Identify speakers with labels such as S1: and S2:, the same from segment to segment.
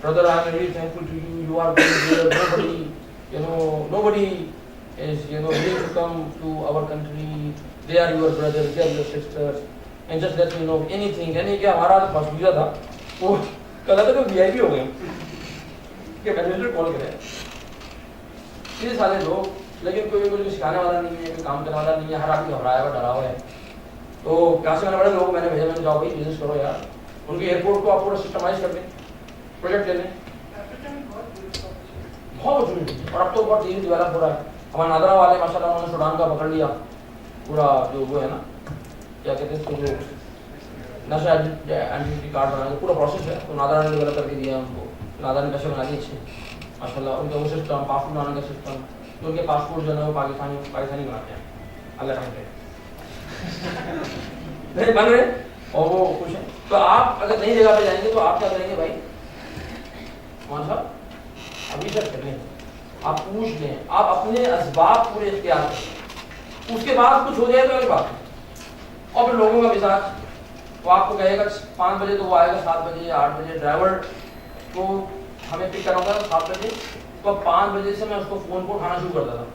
S1: brother, I am really thankful to you. You are going there. Nobody is, willing to come to our country. They are your brothers, they are your sisters. And just let me know anything. यानी कि हमारा जो पास visa था, वो कल तक VIP हो गए कि मैनेजर कॉल करे। ये सारे लोग, लेकिन कोई कुछ सिखाने वाला नहीं है, कोई काम करने वाला नहीं है, हर आदमी घबराया हुआ, डरा हुआ है। तो क्लास में बड़े लोग मैंने भेजा, मैंने जाओ भाई बिजनेस करो यार, उनके एयरपोर्ट को आप पूरा सिस्टमाइज कर दें, प्रोजेक्ट ले लें, बहुत opportunity। और अब तो बहुत तेजी डेवलप हो रहा है। हमारे नादरा वाले माशाल्लाह उन्होंने सूडान का पकड़ लिया, पूरा जो वो है ना, क्या कहते हैं उसको, जो नशा आइडेंटिटी कार्ड बनाने पूरा प्रोसेस है, तो नादरा ने डेवलप करके दिया उनको। नादरा ने पैसे बना दिए अच्छे माशाल्लाह, उनका वो सिस्टम, पासपोर्ट बनाने का सिस्टम, तो उनके पासपोर्ट जो है वो पाकिस्तानी बनाते हैं, अल्लाह रहम करे नहीं बन रहे और वो खुश है। तो आप अगर नई जगह पे जाएंगे तो आप क्या करेंगे भाई, कौन सा अभी तक कर लें, आप पूछ लें, आप अपने असबाब पूरे इख्तियार करें, उसके बाद कुछ हो जाए तो अलग बात है। और फिर लोगों का मिजाज, वो आपको कहेगा 5 बजे तो वो आएगा 7 बजे 8 बजे, ड्राइवर को हमें पिक करना होगा 7 बजे, तो 5 बजे से मैं उसको फ़ोन को उठाना शुरू करता था।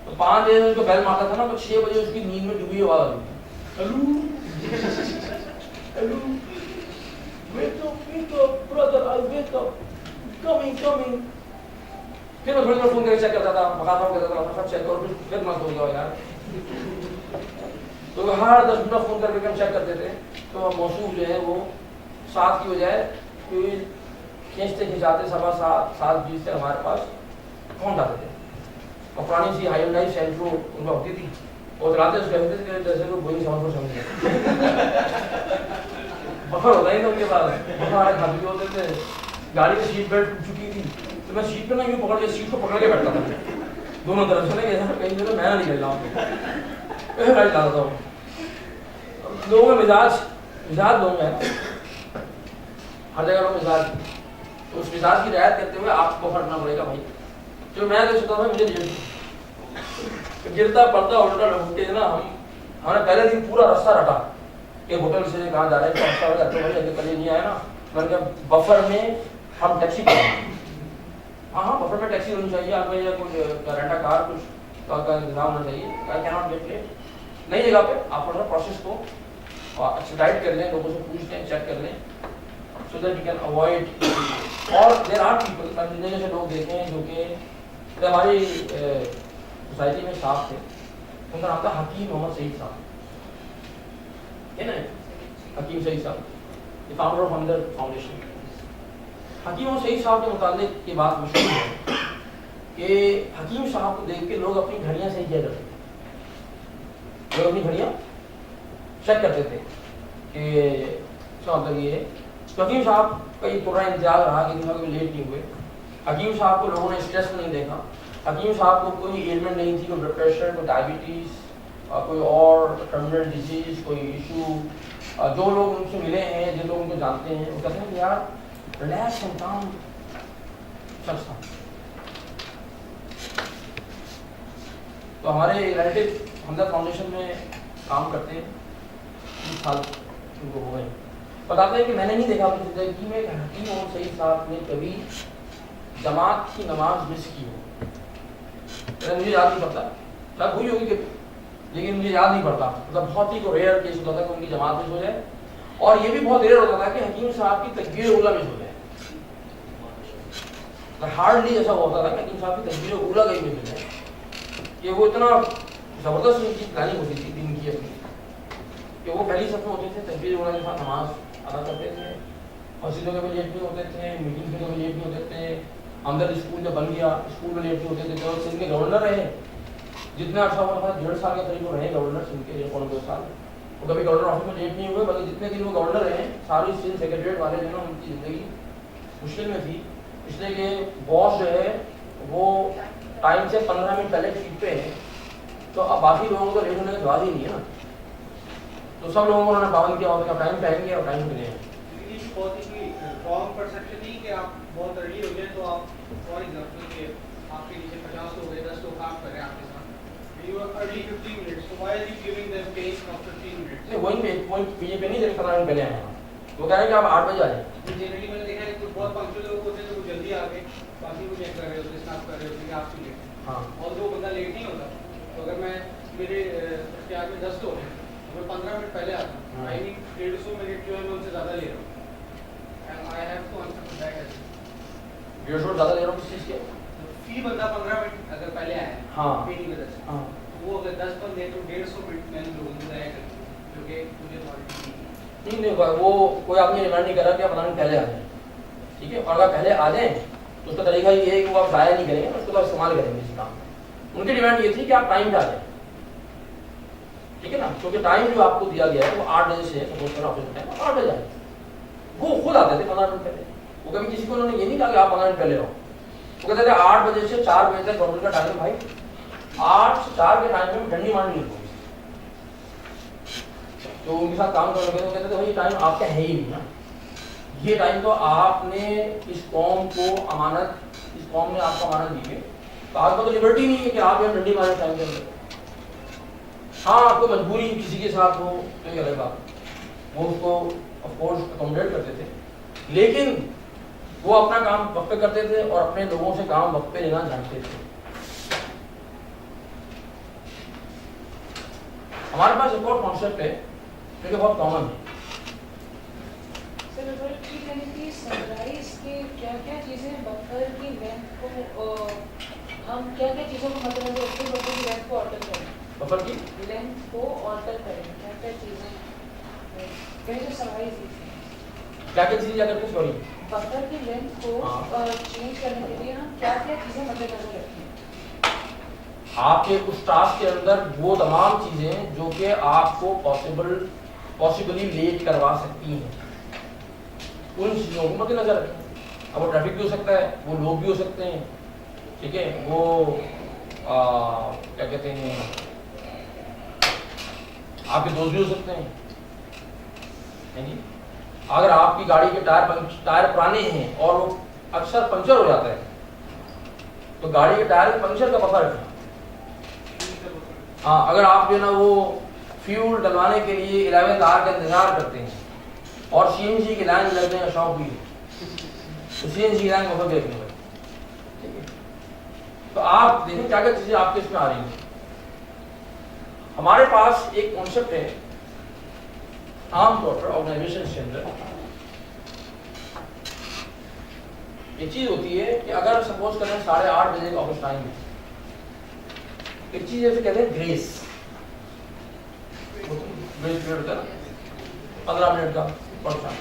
S1: तो 5 बजे उसको बेल मारता था ना, तो 6 बजे उसकी नींद में डूबी आवाज़ आती थी, hello wake up brother, I wake up, coming। फिर मैं थोड़ी देर फ़ोन करके चेक करता था, बकाता करता था, सब चेक करो, फिर मत हो जाओ यार। तो हर 10 मिनट फ़ोन करके हम चेक करते थे, तो मौसूफ जो है वो 7 की बजाय खींचते खिंचाते 7:15 से हमारे पास पहुँच जाते थे। और पुरानी सी हाइंडाई सेंट्रो उनका होती थी, और चलाते उसके कहते थे जैसे वो बोइंग 747 समझे बफर होता ही था उनके पास, बफर खाली होते थे, गाड़ी में सीट बेल्ट टूट चुकी थी, तो मैं सीट पे ना यूँ पकड़ के सीट को पकड़ के बैठता था दोनों तरफ से, ना कहीं तो मैं निकल जाऊँ, ऐसे गाड़ी चलाता था। लोगों में मिजाज लोगों में हर जगह लोग मिजाज, तो उस मिजाज की रियायत करते हुए आपको फटना पड़ेगा भाई। जो मैं तो सोचता था मुझे गिरता पड़ता उल्टा लौटे ना, हमने पहले दिन पूरा रास्ता रटा कि होटल से कहाँ जा रहे हैं, रास्ता भाई अगर कल नहीं आया ना, मैंने कहा बफर में हम टैक्सी करेंगे। हाँ बफर में टैक्सी होनी चाहिए, आपको या कोई रेंटा कार कुछ का इंतजाम होना चाहिए। I can not get late. नई जगह पे आप थोड़ा प्रोसेस को एक्सपेडाइट कर लें, लोगों से पूछ लें, चेक कर लें, so that you can avoid। और there are people, मैंने जैसे लोग देखे हैं जो कि हमारी सोसाइटी में साहब थे, उनका नाम था हकीम मोहम्मद सईद साहब, है ना, Hakim Saeed Sahab, the founder of Hamdard foundation. Hakim Mohammad Saeed Sahab के मुतालिक ये बात मशहूर है कि हकीम साहब को देख के लोग अपनी घड़ियाँ सही किया करते थे, लोग अपनी घड़ियाँ चेक करते थे कि इसका मतलब ये है। तो हकीम साहब का ये पूरा इंतजार रहा कि कभी लेट नहीं हुए। हकीम साहब को लोगों ने स्ट्रेस नहीं देखा, हकीम साहब को कोई एलिमेंट नहीं थी, कोई ब्लड प्रेशर, कोई डायबिटीज़, कोई और टर्मिनल डिजीज़, कोई इशू। जो लोग उनसे मिले हैं, जो लोग उनको जानते हैं, वो कहते हैं कि यार रिलैक्स एंड काम शख्स था। तो हमारे रिलेटिव हमदर्द फाउंडेशन में काम करते हैं, 20 साल उनको हो गए। बताते हैं कि मैंने नहीं देखा अपनी ज़िंदगी में कि हकीम मोहम्मद सईद साहब ने कभी जमात की नमाज मिस की हो। मुझे याद नहीं पड़ता, शायद हुई होगी कभी, लेकिन मुझे याद नहीं पड़ता। मतलब बहुत ही को रेयर केस होता था कि उनकी जमात मिस हो जाए, और ये भी बहुत रेयर होता था कि हकीम साहब की तकबीर उला मिस हो जाए। हार्डली ऐसा होता था कि हकीम साहब की तकबीर उला गई मिस हो जाए, कि वो इतना ज़बरदस्त उनकी प्लानिंग होती थी दिन की अपनी, कि वो पहली सब में होते थे, तकबीर उला के साथ नमाज अदा करते थे, मस्जिदों में लेट नहीं होते थे, मीटिंग्स में लेट नहीं होते थे। हमदर्द स्कूल जब बन गया, स्कूल में लेट नहीं होते थे। तो सिंध के गवर्नर रहे, जितना अच्छा हुआ था 1.5 साल के करीब रहे गवर्नर सिंध के, 1.5-2 साल, वो कभी गवर्नर ऑफिस में लेट नहीं हुए, बल्कि जितने दिन वो गवर्नर रहे सारी सिंध सेक्रेटरीट वाले जो ना उनकी ज़िंदगी मुश्किल में थी, इसलिए कि बॉस जो है वो टाइम से 15 मिनट पहले सीट पे है, तो अब बाकी लोगों को लेट होने का जवाब ही नहीं है ना। तो सब लोगों को उन्होंने पाबंद किया होता है टाइम पे आएंगे और टाइम पे नहीं आएंगे।
S2: रॉन्ग परसेप्शन नहीं कि आप बहुत अर्ली हो गए, तो आप फॉर एग्जांपल कि आपके नीचे 50 लोग हैं, 10 लोग काम कर रहे हैं आपके साथ, you are early 15 minutes, so why are you giving them space of 15 minutes?
S1: नहीं वही पे नहीं देख 15 मिनट पहले आए हैं, वो कह रहे हैं कि आप 8 बजे आ जाए।
S2: जनरली मैंने देखा है कि बहुत पंक्चुअल लोग होते हैं तो वो जल्दी आ गए, बाकी को चेक कर रहे होते, स्नैप कर रहे होते कि आप लेट।
S1: हाँ
S2: और जो बंदा लेट नहीं होता, तो अगर मैं मेरे इख्तियार में 10 लोग हैं, तो मैं 15 मिनट पहले आता हूँ, आई मीन 150 मिनट जो है मैं उनसे ज़्यादा ले रहा हूँ, and I have to answer that as
S1: 150 ज़्यादा ले रहा हूँ किस चीज़ के?
S2: फी बंदा 15 मिनट अगर पहले आया है,
S1: हाँ
S2: पे की वजह से,
S1: हाँ
S2: वो अगर 10 बंदे तो 150 मिनट मैंने लोगों को ज़ाया कर दिया, जो कि मुझे ऑलरेडी
S1: नहीं वो कोई आदमी रिमाइंड नहीं कर रहा कि आप 15 मिनट पहले आ जाएं, ठीक है। और अगर पहले आ जाएं तो उसका तरीका ये है कि वो आप ज़ाया नहीं करेंगे, उसको तो इस्तेमाल करेंगे इसी काम में। उनकी डिमांड ये थी कि आप टाइम पे आ जाएं, ठीक है ना, क्योंकि टाइम जो आपको दिया गया है वो 8 बजे से, सपोज करो ऑफिस टाइम 8 बजे आए, वो खुद आते थे 15 मिनट पहले। वो कभी किसी को उन्होंने ये नहीं कहा कि आप 15 मिनट पहले आओ, वो कहते थे 8 बजे से 4 बजे तक कंप्यूटर का टाइम, भाई 8 से 4 के टाइम में डंडी मारनी नहीं होगी। तो उनके साथ काम करने लगे तो कहते थे भाई ये टाइम आपका है ही नहीं ना, ये टाइम तो आपने इस कौम को अमानत, इस कौम ने आपको अमानत दी है, तो आपको तो लिबर्टी नहीं है कि आप यहाँ डंडी मारे टाइम के अंदर। हाँ आपको मजबूरी किसी के साथ हो तो ये अलग बात, वो उसको ऑफकोर्स अकोमोडेट करते थे, लेकिन वो अपना काम वक्त पे करते थे और अपने लोगों से काम वक्त पे लेना जानते थे। हमारे पास एक और कॉन्सेप्ट है जो कि बहुत कॉमन है।
S3: सनराइज के क्या क्या चीज़ें बफर की लेंथ को हम क्या क्या चीज़ों को मद्देनजर रखते हैं बफर की लेंथ को ऑल्टर करें,
S1: बफर की
S3: लेंथ को ऑल्टर करें, क्या क्या चीज़ें कैसे सनराइज
S1: क्या क्या चीज़ें क्या करते हैं, सॉरी
S3: बफर की लेंथ को चेंज करने के लिए हम क्या क्या चीज़ें मद्देनजर रखें?
S1: आपके उस टास्क के अंदर वो तमाम चीज़ें जो कि आपको पॉसिबली लेट करवा सकती हैं, उन चीज़ों को मद्देनजर रखें। अब वो ट्रैफिक भी हो सकता है, वो लोग भी हो सकते हैं, ठीक है, वो क्या कहते हैं आपके दोस्त भी हो सकते हैं, है जी। अगर आपकी गाड़ी के टायर पुराने हैं और वो अक्सर पंचर हो जाता है, तो गाड़ी के टायर में पंचर का बफर रखें। हाँ अगर आप जो है ना वो फ्यूल डलवाने के लिए 11th आवर का इंतजार करते हैं और सीएनजी की लाइन लगने का शौक भी है, तो सीएनजी की लाइन बफर देखने में, ठीक है। तो आप देखें क्या क्या चीजें आपके इसमें आ रही हैं। हमारे पास एक कॉन्सेप्ट है आमतौर पर ऑर्गेनाइजेशन के अंदर, एक चीज होती है कि अगर सपोज करें 8:30 बजे का ऑफिस टाइम है, एक चीज जैसे कहते हैं ग्रेस पीरियड होता है ना, 15 मिनट का वर्कशॉप।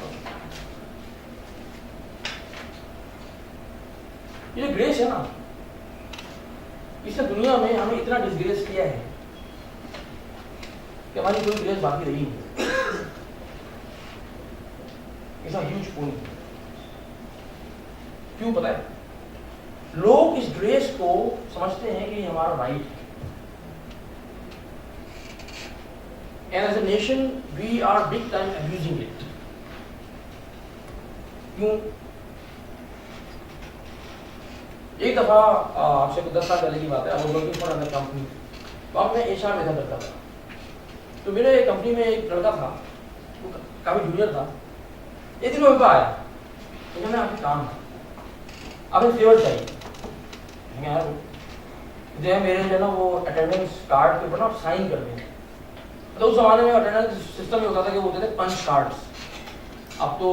S1: ये ग्रेस है ना, इससे दुनिया में हमें इतना डिसग्रेस किया है कि हमारी कोई ग्रेस बाकी रही नहीं। It's a huge point. क्यों पता है? लोग इस ग्रेस को समझते हैं कि ये हमारा राइट है, and as a nation we are big time abusing it. क्यों? एक दफा आपसे 10 साल पहले की बात है, I was working for another company, तो अब मैं एचआर में था करता था। तो मेरे कंपनी में एक लड़का था, वो काफी जूनियर था। एक दिन वो उनका आया, तो मैंने आपके काम था, आपने फेवर चाहिए, यार जो है मेरे जो है ना वो अटेंडेंस कार्ड के ऊपर ना साइन कर दें। तो उस जमाने में अटेंडेंस सिस्टम में होता था कि वो होते थे पंच कार्ड्स। अब तो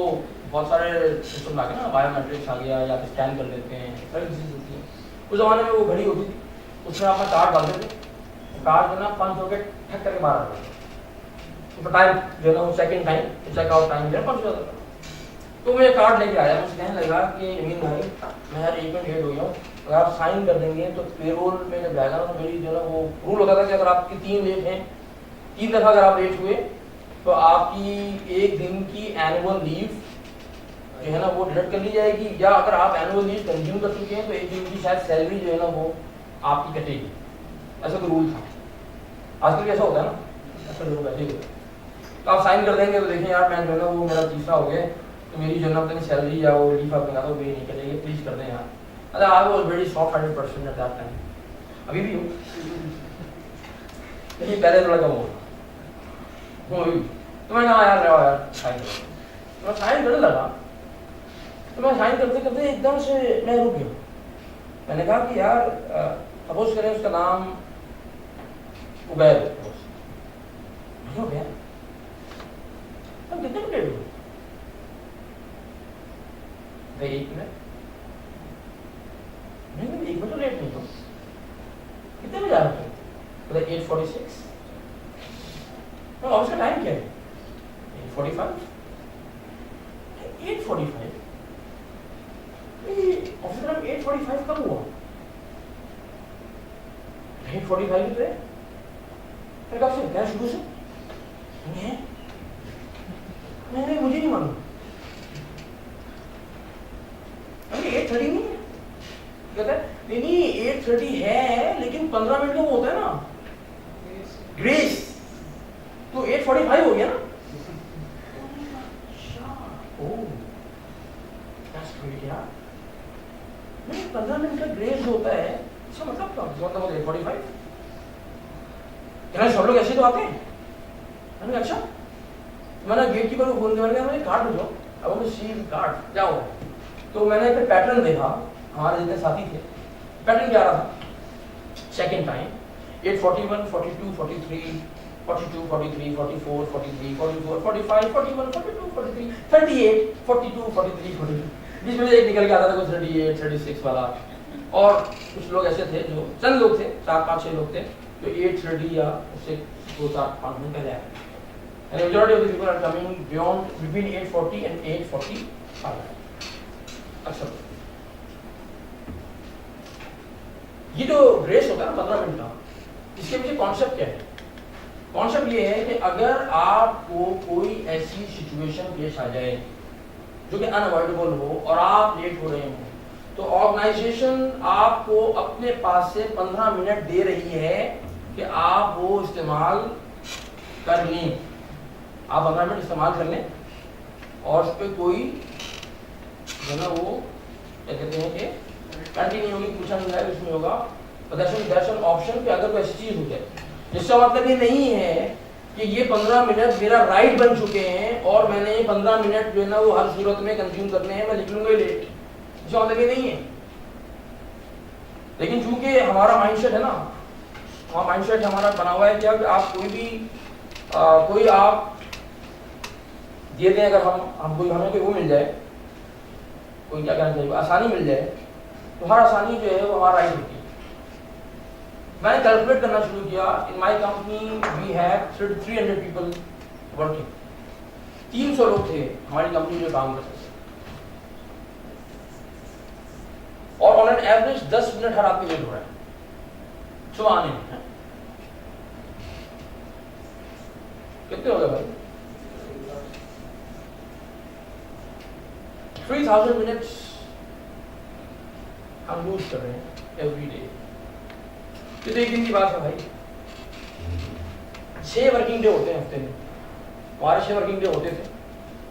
S1: बहुत सारे सिस्टम आ गए ना, बायोमेट्रिक्स आ गया या फिर स्कैन कर लेते हैं, सारी चीज़ें होती हैं। उस जमाने में वो घड़ी होती थी, उसमें अपना कार्ड डालते थे, कार्ड जो ना 5 रुपये ठक करके बाहर आता था, तो टाइम जो है ना वो सेकेंड टाइम चेकआउट टाइम जो है 5 रुपये था। तो मैं कार्ड लेके आया, मुझे कहने लगा कि अमीन भाई मैं यार 1 मिनट लेट हो गया हूँ, अगर आप साइन कर देंगे तो पेरोल में जब जाएगा ना तो मेरी जो है ना वो रूल होता था कि अगर आपकी 3 लेट हैं, 3 दफ़ा अगर आप लेट हुए तो आपकी 1 दिन की एनुअल लीव जो है ना वो डिडक्ट कर ली जाएगी, या अगर आप एनुअल लीव कंज्यूम कर चुके हैं तो 1 दिन की शायद सैलरी जो है ना वो आपकी कटेगी। ऐसा कोई रूल था। आजकल भी ऐसा होता है ना, ऐसा लोग ऐसे ही होता है। तो आप साइन कर देंगे तो देखें यार मैं जो है ना वो मेरा तीसरा हो गया, तो मेरी जो है ना अपनी सैलरी या वो लीव आप लगा दो, नहीं करेंगे, प्लीज़ कर दें यार। अरे I was very soft hearted person at that time, अभी भी हूँ, लेकिन पहले थोड़ा कम होगा। तो मैंने कहा यार रहो यार साइन करो, तो मैं साइन करने लगा तो मैं साइन करते करते एकदम से मैं रुक गया। मैंने कहा कि यार सपोज करें उसका नाम उबैर हो गया, हम कितने मिनट लेट हुए? भाई 1 मिनट नहीं, 1 मिनट तो लेट नहीं हो, कितने बजे आ रहे थे? बोले 8:46। ऑफिस का टाइम क्या है? 8:45। 8:45 ऑफिस का टाइम 8:45 कब हुआ? 8:45 पे फिर कब से? क्या शुरू से? नहीं मुझे नहीं मालूम। 8:30 नहीं है, कहता है नहीं 8:30 है, लेकिन 15 मिनट का वो होता है ना ग्रेस, तो 8:45 हो गया ना। नहीं 15 मिनट का ग्रेस होता है, इसका मतलब क्या? मतलब 8:45 क्या सब लोग ऐसे तो आते हैं? मैंने कहा अच्छा, मैंने गेट कीपर को फोन किया, मैंने कहा मुझे कार्ड दो, अब मुझे सी कार्ड क्या हुआ? तो मैंने फिर पैटर्न देखा, हमारे जितने साथी थे पैटर्न क्या रहा था, सेकेंड टाइम 8:41, 42, 43, 42, 43, 44, 43, 44, 45, 41, 42, 43, 38, 42, 43, 42, बीच में एक निकल के आता था कुछ 38, 36 वाला। और कुछ लोग ऐसे थे जो चंद लोग थे, 4, 5, 6 लोग थे जो 8:30 या उससे 2, 4, 5 मिनट पहले आए। And majority of the people are coming beyond between 8:40 and 8:45. अच्छा, ये जो रेस होता है ना 15 मिनट का, इसके पीछे कॉन्सेप्ट क्या है? कॉन्सेप्ट ये है कि अगर आपको कोई ऐसी सिचुएशन पेश आ जाए जो कि अनअवॉइडेबल हो और आप लेट हो रहे हो, तो ऑर्गेनाइजेशन आपको अपने पास से 15 मिनट दे रही है कि आप वो इस्तेमाल कर लें। आप 15 मिनट इस्तेमाल कर लें और उस पर कोई जो ना वो क्या कहते हैं कि कंटिन्यू होगी, पूछा नहीं जाएगा, उसमें होगा दर्शन ऑप्शन कि अगर कोई ऐसी चीज़ हो जाए, जिसका मतलब ये नहीं है कि ये 15 मिनट मेरा राइट बन चुके हैं और मैंने ये 15 मिनट जो है ना वो हर सूरत में कंज्यूम करने हैं, मैं लिख लूंगा लेट, इसका मतलब ये नहीं है। लेकिन चूंकि हमारा माइंडसेट है ना, हमारा माइंडसेट हमारा बना हुआ है क्या कि आप कोई भी कोई आप दे दें, अगर हमें कोई वो मिल जाए, कोई क्या कहना चाहिए, आसानी मिल जाए, तो हर आसानी जो है वो हमारा राइट होती है। मैंने कैलकुलेट करना शुरू किया, in my company we have 300 people working, 300 लोग थे हमारी कंपनी में काम करते थे, और ऑन एन एवरेज 10 मिनट हर आदमी लेट हो रहा है सुबह आने में। कितने हो गए भाई? 3000 मिनट्स हम लूज कर रहे हैं एवरी डे। ये तो एक दिन की बात है भाई, 6 वर्किंग डे होते हैं हफ्ते में, हमारे 6 वर्किंग डे होते थे,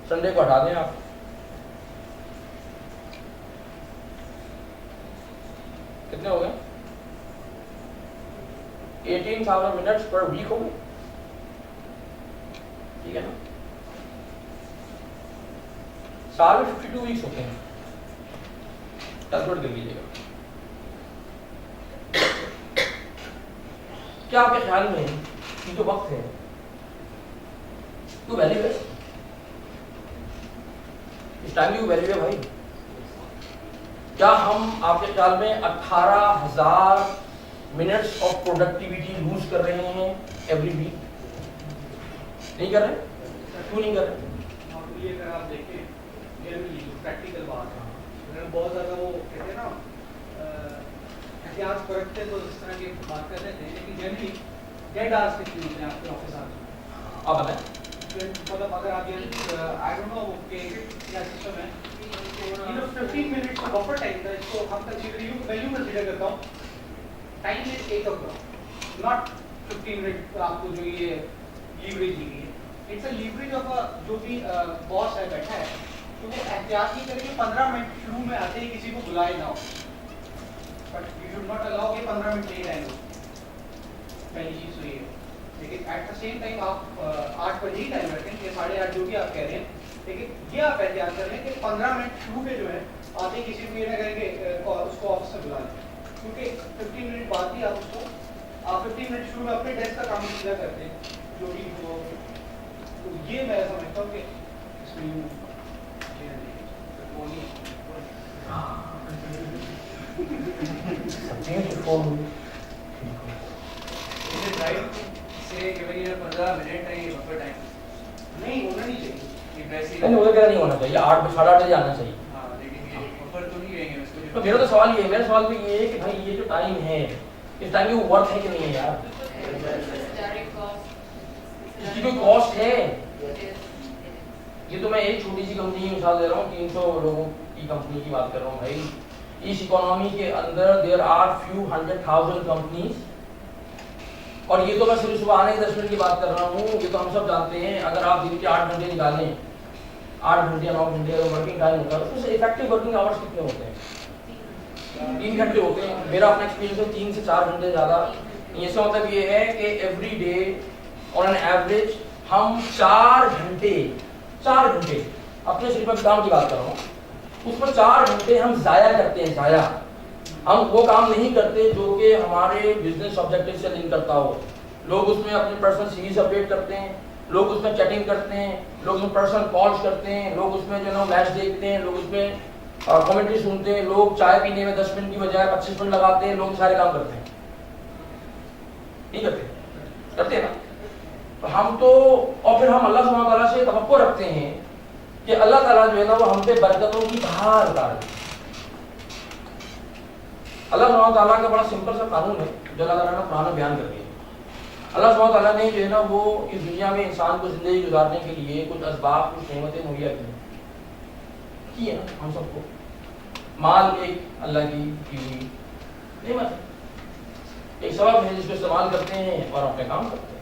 S1: संडे को हटा दें आप, कितने हो गए? 18,000 मिनट्स पर वीक हो गए, ठीक है ना? साल में 52 वीक्स होते हैं, कैलकुलेट कर लीजिएगा। क्या आपके ख्याल में ये जो वक्त है वो वैल्यू है? इस टाइम की वैल्यू है भाई? क्या हम आपके ख्याल में 18,000 मिनट्स ऑफ प्रोडक्टिविटी लूज कर रहे हैं एवरी वीक? नहीं कर रहे? क्यों नहीं कर रहे?
S2: नॉर्मली अगर आप देखें जनरली जो प्रैक्टिकल बात है, अगर बहुत ज़्यादा वो कहते हैं ना एहतियात बरतते तो इस तरह की बात कर रहे थे, लेकिन जनरली डेड आवर्स कितने होते हैं आपके ऑफिस आवर्स में?
S1: आप बताएं।
S2: मतलब अगर आप ये आई डोंट नो कि क्या सिस्टम है, 15 मिनट्स का बफर टाइम था, इसको हम कंसीडर वैल्यू कंसीडर करता हूँ, time is 8 o'clock, not 15 minute आपको जो ये लीवरेज दी गई है। इट्स अ लीवरेज ऑफ जो भी बॉस है बैठा है, तो वो एहतियात नहीं करेंगे 15 मिनट शुरू में आते ही किसी को बुलाए ना हो, but you should not allow कि 15 मिनट लेट आए लोग, पहली चीज़ तो ये है। लेकिन एट द सेम टाइम आप 8 बजे ही टाइम रखें, 8:30 जो भी आप कह रहे हैं, لیکن یہ آپ احتیاط کر لیں کہ 15 منٹ شروع پہ جو ہے آتے کسی کو یہ نہ کریں کہ اس کو آفس سے بلا لیں, کیونکہ 15 منٹ بعد ہی آپ اس کو 15 منٹ شروع میں اپنے ڈیسک کا کام پورا کرتے ہیں جو بھی ہو. تو یہ میں سمجھتا ہوں کہ اس میں نہیں ہونا نہیں چاہیے,
S1: نہیں ہونا چاہیے, 8 ساڑھے 8 بجے آنا چاہیے. تو میرا تو سوال یہ ہے, میرا سوال بھی یہ ہے کہ بھائی یہ جو ٹائم ہے اس ٹائم کی ورتھ ہے کہ نہیں ہے یار, اس کی کوئی کاسٹ ہے. یہ تو میں ایک چھوٹی سی کمپنی کی مثال دے رہا ہوں, 300 لوگوں کی کمپنی کی بات کر رہا ہوں بھائی. اس اکانومی کے اندر دیر آر فیو 100,000 کمپنیز, اور یہ تو میں صرف صبح آنے کے 10 منٹ کی بات کر رہا ہوں. یہ تو ہم سب جانتے ہیں, اگر آپ دن کے 8 گھنٹے نکالیں, 8 گھنٹے 9 گھنٹے اگر ورکنگ ٹائم ہوتا ہے تو اس سے افیکٹو ورکنگ آورس کتنے ہوتے ہیں؟ 3 گھنٹے ہوتے ہیں. میرا اپنا ایکسپیرینس ہے 3 سے 4 گھنٹے زیادہ. اس کا مطلب یہ ہے کہ every day on an average ہم 4 گھنٹے اپنے صرف میں کام کی بات کر رہا ہوں, اس میں 4 گھنٹے ہم ضائع کرتے ہیں. ضائع ہم وہ کام نہیں کرتے جو کہ ہمارے بزنس آبجیکٹو سے لنک کرتا ہو. لوگ اس میں اپنے پرسنل سیریز اپڈیٹ کرتے ہیں, لوگ اس میں چیٹنگ کرتے ہیں, لوگ اس میں پرسنل کالز کرتے ہیں, لوگ اس میں جو ہے نا میچ دیکھتے ہیں, لوگ اس میں کمنٹری سنتے ہیں, لوگ چائے پینے میں 10 منٹ کی بجائے 25 منٹ لگاتے ہیں, لوگ سارے کام کرتے ہیں. نہیں کرتے ہیں نا. تو ہم تو, اور پھر ہم اللہ سبحانہ تعالیٰ سے توقع رکھتے ہیں کہ اللہ تعالیٰ جو ہے نا وہ ہم پہ برکتوں کی بہار اتارے. اللہ سبحانہ تعالیٰ کا بڑا سمپل سا قانون ہے جو اللہ تعالیٰ نے قرآن میں بیان کر دیا. اللہ سبحانہ تعالیٰ نے جو ہے نا وہ اس دنیا میں انسان کو زندگی گزارنے کے لیے کچھ اسباب, کچھ نعمتیں مہیا کی ہیں نا ہم سب کو. مال ایک اللہ کی ہوئی نعمت ہے, ایک سبب ہے جس کو استعمال کرتے ہیں اور اپنے کام کرتے ہیں.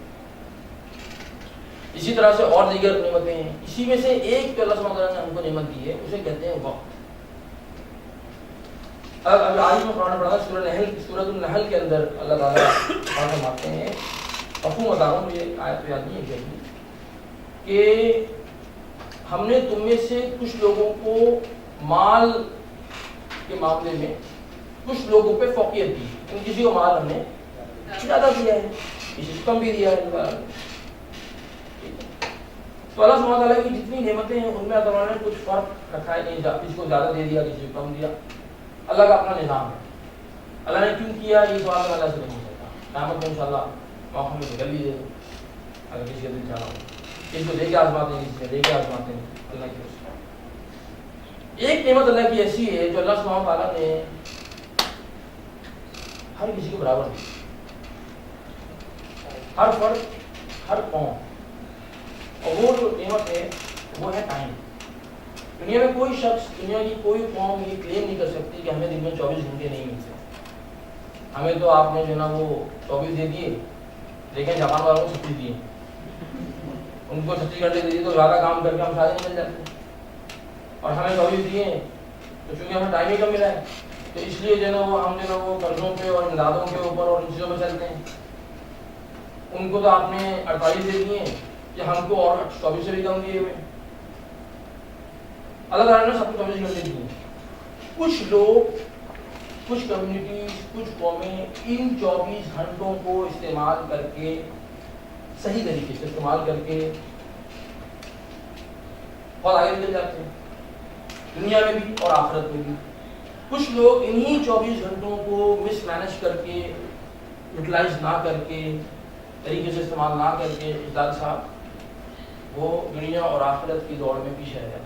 S1: اسی طرح سے اور دیگر نعمتیں ہیں. اسی میں سے ایک جو اللہ سبحانہ تعالیٰ نے ہم کو نعمت دی ہے اسے کہتے ہیں وقت. اب آج میں قرآن پڑھا سورۃ النحل کے اندر اللہ تعالیٰ فرماتے ہیں, مفہوم بتا رہا ہوں, مجھے آیت تو یاد نہیں ہے کہ ہم نے تم میں سے کچھ لوگوں کو مال کے معاملے میں کچھ لوگوں پہ فوقیت دی. کسی کو مال ہم نے زیادہ دیا ہے, کسی کو کم بھی دیا ہے. تو اللہ سبحانہ تعالیٰ کی جتنی نعمتیں ہیں ان میں اللہ تعالیٰ نے کچھ فرق رکھا ہے, نہیں کسی کو زیادہ دے دیا, کسی کو کم دیا. اللہ کا اپنا نظام ہے. اللہ نے کیوں کیا یہ سوال میں اللہ سے نہیں سکتا. قیامت میں انشاءاللہ موقع میں نکل لیجیے اگر کسی کا دل چاہ رہا ہو. کسی کو لے کے آزماتے ہیں, کسی کو لے کے آزماتے ہیں. اللہ کی رسول ایک نعمت اللہ کی ایسی ہے جو اللہ سبحانہ تعالیٰ نے ہر کسی کو برابر دی, ہر فرد, ہر قوم. اور وہ جو نعمت ہے وہ ہے ٹائم. دنیا میں کوئی شخص, دنیا کی کوئی قوم یہ کلیم نہیں کر سکتی کہ ہمیں دن میں 24 گھنٹے نہیں ملتے. ہمیں تو آپ نے جو ہے نا وہ 24 دے دیے, لیکن جاپان والوں کو 36 دیے. ان کو 36 گھنٹے دے دیے تو زیادہ کام کر کے ہم سارے نہیں مل جاتے. اور ہمیں 24 دیے تو چونکہ ہمیں ٹائم ہی کم ملا ہے تو اس لیے جو ہے نا وہ ہم جو ہے نا وہ قرضوں پہ اور امدادوں کے اوپر اور ان چیزوں پہ چلتے ہیں. ان کو تو آپ نے 48 دے دیے یا ہم کو اور 24 سے بھی کم دیے ہوئے. اللہ تعالیٰ نے سب کو 24 گھنٹے دیے. کچھ لوگ, کچھ کمیونٹیز, کچھ قومیں ان 24 گھنٹوں کو استعمال کر کے, صحیح طریقے سے استعمال کر کے اور آگے نکل جاتے ہیں دنیا میں بھی اور آخرت میں بھی. کچھ لوگ انہی 24 گھنٹوں کو مس مینج کر کے, یوٹیلائز نہ کر کے, طریقے سے استعمال نہ کر کے اجداد صاحب وہ دنیا اور آخرت کی دوڑ میں پیچھے رہ جاتے ہیں.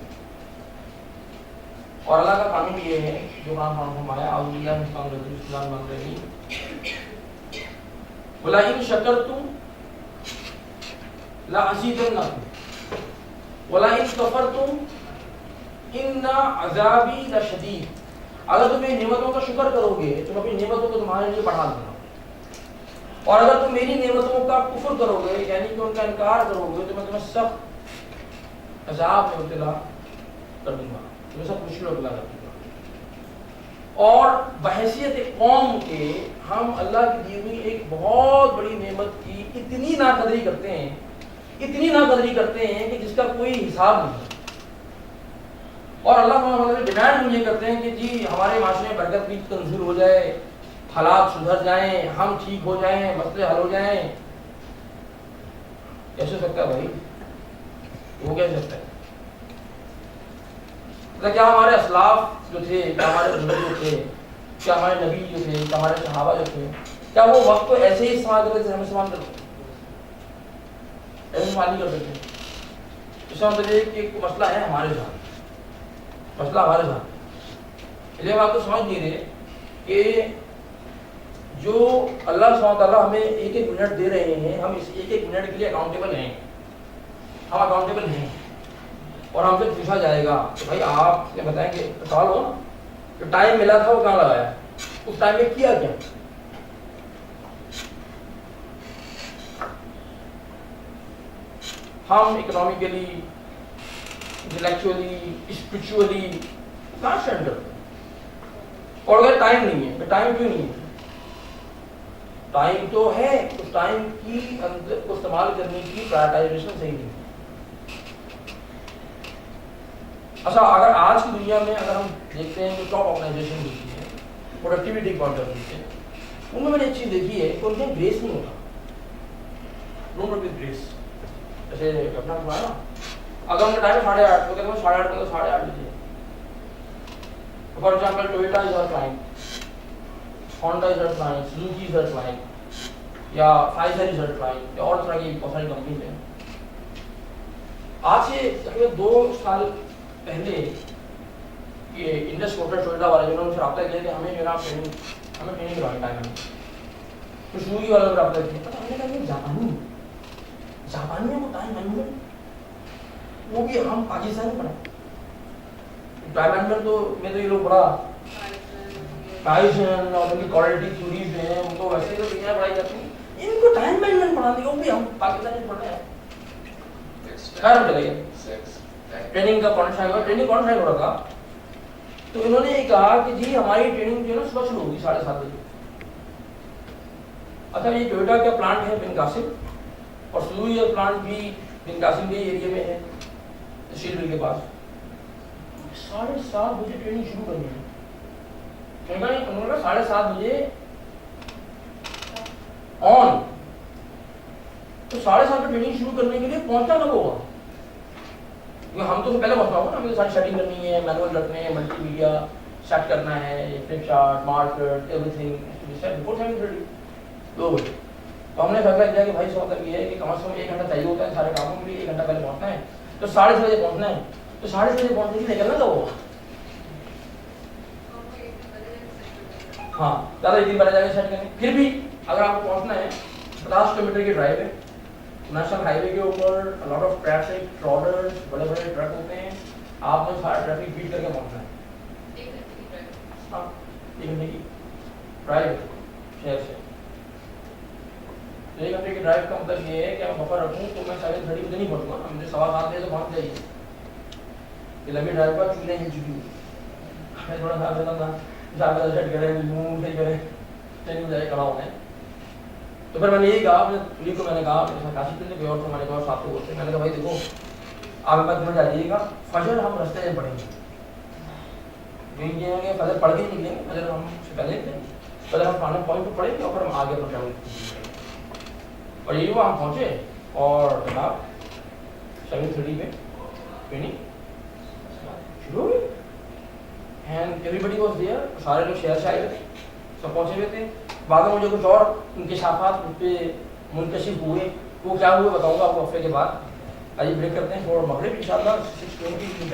S1: اور اللہ کا قانون یہ ہے جو قرآن فرمایا, اعوذ باللہ من الشیطان الرجیم, وَلَئِن شَكَرْتُمْ لَأَزِيدَنَّكُمْ وَلَئِن كَفَرْتُمْ إِنَّ عَذَابِي لَشَدِيدٌ. اگر تم میری نعمتوں کا شکر کرو گے تو میں اپنی نعمتوں کو تمہارے لیے بڑھا دوں گا, اور اگر تم میری نعمتوں کا کفر کرو گے یعنی کہ ان کا انکار کرو گے تو میں تمہیں سخت عذاب میں مبتلا کر دوں گا, تمہیں سب مشکل مبتلا کر دوں گا. اور بحیثیت قوم کے ہم اللہ کی دی ہوئی ایک بہت بڑی نعمت کی اتنی ناقدری کرتے ہیں, اتنی ناقدری کرتے ہیں کہ جس کا کوئی حساب نہیں. اور اللہ تعالیٰ ڈیمانڈ ہم یہ کرتے ہیں کہ جی ہمارے معاشرے میں برکت بھی تنزل ہو جائے، حالات سدھر جائیں، ہم ٹھیک ہو جائیں، مسئلے حل ہو جائیں. کیسے ہو سکتا ہے بھائی؟ وہ کیسے سکتا ہے؟ کیا ہمارے اسلاف جو تھے، کیا ہمارے بزرگ جو تھے، کیا ہمارے نبی جو تھے، کیا ہمارے صحابہ جو تھے، کیا وہ وقت کو ایسے ہی استعمال کرتے تھے ہم استعمال کرتے تھے؟ ایسے استعمال نہیں کرتے تھے. اس کا مطلب یہ کہ ایک مسئلہ ہے ہمارے ساتھ، مسئلہ ہمارے ساتھ. یہ بات تو سمجھ نہیں رہے کہ جو اللہ سبحانہ وتعالیٰ ہمیں ایک ایک منٹ دے رہے ہیں، ہم اس ایک ایک منٹ کے لیے اکاؤنٹیبل ہیں. ہم اکاؤنٹیبل ہیں اور ہم سے پوچھا جائے گا کہ بھائی آپ نے بتائیں کہ سوال ہو نا، جو ٹائم ملا تھا وہ کہاں لگایا، اس ٹائم میں کیا کیا. ہم اکنامکلی، انٹلیکچولی، اسپرچولی کہاں اسٹینڈ کرتے ہیں؟ اور اگر ٹائم نہیں ہے تو ٹائم کیوں نہیں ہے؟ ٹائم تو ہے، اس ٹائم کی کو استعمال کرنے کی پرائرٹائزیشن صحیح نہیں ہے. اچھا اگر آج کی دنیا میں اگر ہم دیکھتے ہیں کہ ٹاپ آرگنائزیشن ہوتی ہے پروڈکٹیوٹی پوائنٹ آف ویو سے، ان میں نے ایک چیز دیکھی ہے کہ ان میں گریس نہیں ہوتا. Don't work with grace. جیسے اپنا نا اگر ان کا ٹائم 8:30 تو کہتے ہیں 8:30 تو 8:30 بجے. For example Toyota is our client, Honda is our client, Suzuki is our client, یا فائزر از آور کلائنٹ، یا اور طرح کی بہت ساری کمپنیز ہیں. آج سے تقریباً 2 سال پہلے یہ انڈس موٹر ٹویوٹا والے جنہوں نے رابطہ کیا کہ ہمیں جو ہے ہمیں ٹریننگ کروانے ٹائم میں تو سوزوکی والوں نے رابطہ کیا. پتہ ہم نے کہا جاپانی میں وہ ٹائم مینجمنٹ، وہ بھی ہم پاکستان میں پڑھا ٹائم مینجمنٹ تو یہ لوگ بڑا کائزن اور ان کی کوالٹی تھیوریز ہیں ان کو ویسے تو دنیا پڑھائی جاتی ہے، ان کو ٹائم مینجمنٹ پڑھانے کو بھی ہم پاکستان میں پڑھ رہے ہیں. خیر ہم چلے گئے ٹریننگ کا کون سا ٹریننگ کون سا ہو رکھا. تو انہوں نے یہ کہا کہ جی ہماری ٹریننگ جو ہے نا صبح شروع ہوگی 7:30 بجے. اچھا یہ ٹویوٹا کا پلانٹ ہے بن قاسم اور سوزوکی کا پلانٹ بھی بن قاسم کے ایریا میں ہے شیل مل کے پاس. 7:30 بجے ٹریننگ شروع کرنی ہے. انہوں نے 7:30 بجے آن، تو 7:30 پہ ٹریننگ شروع کرنے کے لیے پہنچنا کب ہوگا؟ کیونکہ ہم تو پہلے پہنچنا ہوگا نا، ہمیں ساری سیٹنگ کرنی ہے، مینول رکھنے ہیں، ملٹی میڈیا سیٹ کرنا ہے، flip chart, market, everything set before 7:30 2 بجے. تو ہم نے فیصلہ کیا کہ بھائی سو مطلب یہ ہے کہ کم از کم 1 گھنٹہ چاہیے ہوتا ہے سارے کاموں کے لیے، 1 گھنٹہ پہلے پہنچنا ہے. تو 6:30 بجے پہنچنا ہے، تو 6:30 بجے پہنچنے کے لیے نکلنا کب ہوگا؟ ہاں زیادہ 1 دن پہلے جا کے سیٹ کریں. پھر بھی اگر آپ کو پہنچنا ہے 50 کلومیٹر کی ڈرائیو ہے نیشنل ہائی وے کے اوپر، لاٹ آف ٹریفک، ٹراڈرز، بڑے بڑے ٹرک ہوتے ہیں، آپ نے سارا ٹریفک بیٹ کر کے پہنچنا ہے. ہاں 1 گھنٹے کی ڈرائیو شہر سے. 1 گھنٹے کی ڈرائیو کا مطلب یہ ہے کہ میں بفر رکھوں تو میں 7:30 بجے نہیں پہنچوں گا، مجھے 7:15 بجے تو پہنچ جائیے. یہ لمبی ڈرائیو کا چولہے ہل چکی ہوئی میں تھوڑا سا دیتا تھا جا سیٹ کریں منہ صحیح کریں ٹرین میں جائے کھڑا ہونا ہے. تو پھر میں نے یہی کہا اپنے پولیس کو، میں نے کہا میرے ساتھ کاشی نے کوئی اور تھے ہمارے پاس ساتھ کو ہوتے، میں نے کہا بھائی دیکھو آپ کے پاس جائیے گا، فجر ہم رستے میں پڑھیں گے، یہ ہے کہ فجر پڑھ کے نکلیں گے، فجر ہم سے پہلے فجر ہم فائنل پوائنٹ پہ پڑھیں گے اور پھر ہم آگے اپنا ٹریول کریں گے. اور یہی ہوا، ہم پہنچے اور جناب 7:30 پہ ٹریننگ شروع ہوئی and everybody was there. سارے لوگ شہر سے آئے ہوئے تھے، سب پہنچے ہوئے تھے. بعد میں مجھے کچھ اور انکشافات ان پہ منکشف ہوئے، وہ کیا ہوئے بتاؤں گا آپ کو ہفتے کے بعد. آئیے بریک کرتے ہیں اور مغرب ان شاء اللہ 6:20 بیک